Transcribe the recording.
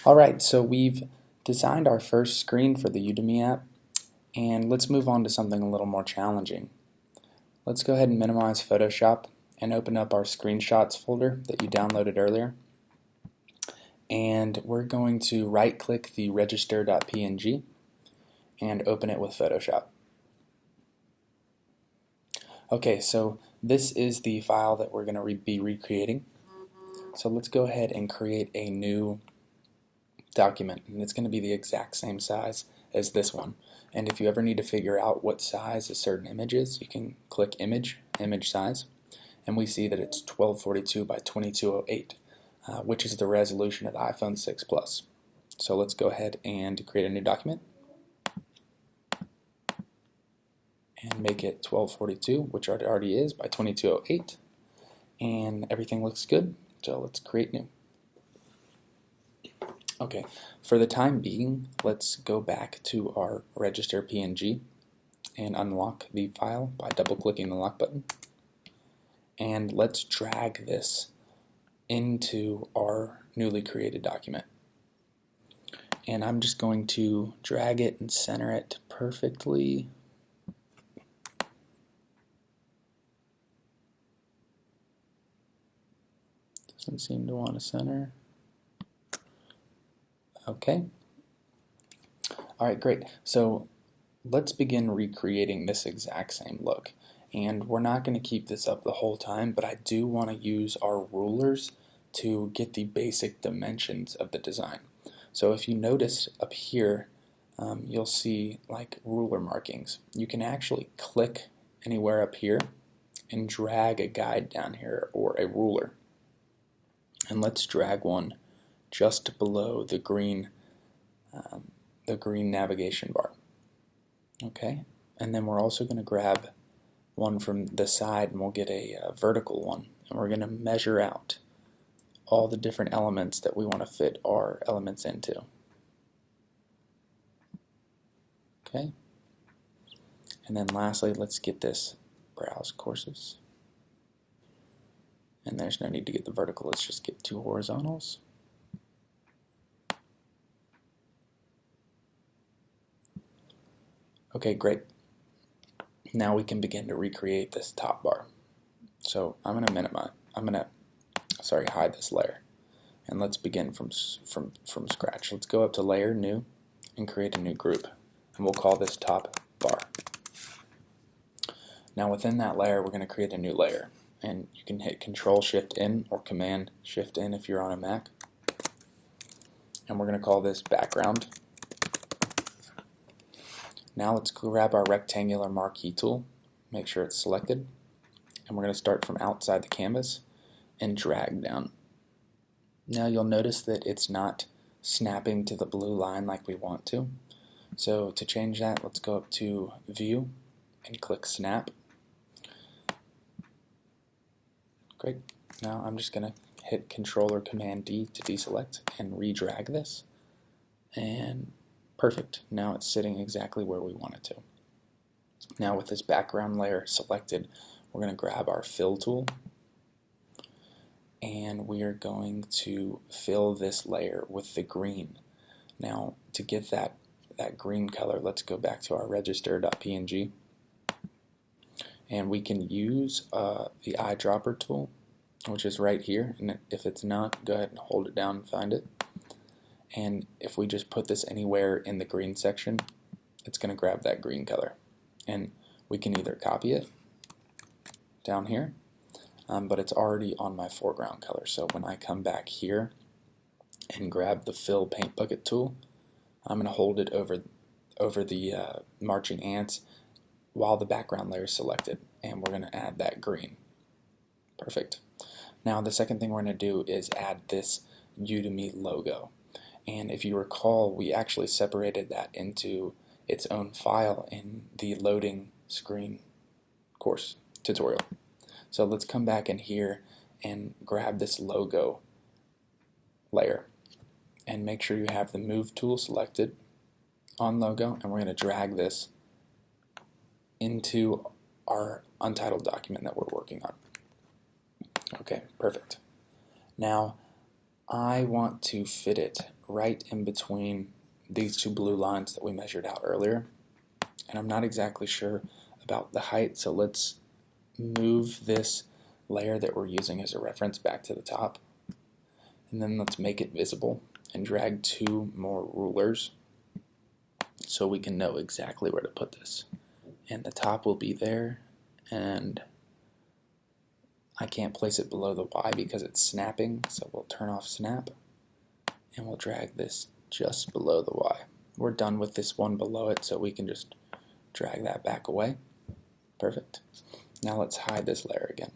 Alright, so we've designed our first screen for the Udemy app, and let's move on to something a little more challenging. Let's go ahead and minimize Photoshop and open up our screenshots folder that you downloaded earlier. And we're going to right-click the register.png and open it with Photoshop. Okay, so this is the file that we're going to be recreating. So let's go ahead and create a new document, and it's going to be the exact same size as this one. And if you ever need to figure out what size a certain image is, you can click image size, and we see that it's 1242 by 2208, which is the resolution of the iPhone 6 Plus. So let's go ahead and create a new document and make it 1242, which it already is, by 2208, and everything looks good. So let's create new. Okay, for the time being, let's go back to our register PNG and unlock the file by double-clicking the lock button. And let's drag this into our newly created document. And I'm just going to drag it and center it perfectly. Doesn't seem to want to center. Okay. Alright, great. So let's begin recreating this exact same look. And we're not going to keep this up the whole time, but I do want to use our rulers to get the basic dimensions of the design. So if you notice up here, you'll see like ruler markings. You can actually click anywhere up here and drag a guide down here or a ruler. And let's drag one just below the green navigation bar. Okay, and then we're also going to grab one from the side, and we'll get a vertical one, and we're going to measure out all the different elements that we want to fit our elements into. Okay, and then lastly, let's get this browse courses, and there's no need to get the vertical, let's just get two horizontals. Okay, great. Now we can begin to recreate this top bar. So I'm going to hide this layer, and let's begin from scratch. Let's go up to Layer, New, and create a new group, and we'll call this Top Bar. Now within that layer, we're going to create a new layer, and you can hit Control-Shift-N or Command-Shift-N if you're on a Mac, and we're going to call this Background. Now let's grab our rectangular marquee tool, make sure it's selected, and we're going to start from outside the canvas and drag down. Now you'll notice that it's not snapping to the blue line like we want to. So to change that, let's go up to View and click Snap. Great. Now I'm just going to hit Control or Command D to deselect and re-drag this. And perfect. Now it's sitting exactly where we want it to. Now with this background layer selected, we're going to grab our fill tool, and we are going to fill this layer with the green. Now to get that green color, let's go back to our register.png, and we can use the eyedropper tool, which is right here, and if it's not, go ahead and hold it down and find it. And if we just put this anywhere in the green section, it's going to grab that green color. And we can either copy it down here, but it's already on my foreground color. So when I come back here and grab the Fill Paint Bucket tool, I'm going to hold it over the marching ants while the background layer is selected, and we're going to add that green. Perfect. Now the second thing we're going to do is add this Udemy logo. And if you recall, we actually separated that into its own file in the loading screen course tutorial. So let's come back in here and grab this logo layer and make sure you have the Move tool selected on logo, and we're going to drag this into our untitled document that we're working on. Okay, perfect. Now I want to fit it right in between these two blue lines that we measured out earlier, and I'm not exactly sure about the height, so let's move this layer that we're using as a reference back to the top, and then let's make it visible and drag 2 more rulers so we can know exactly where to put this. And the top will be there, and I can't place it below the Y because it's snapping, so we'll turn off snap and we'll drag this just below the Y. We're done with this one below it, so we can just drag that back away. Perfect. Now let's hide this layer again.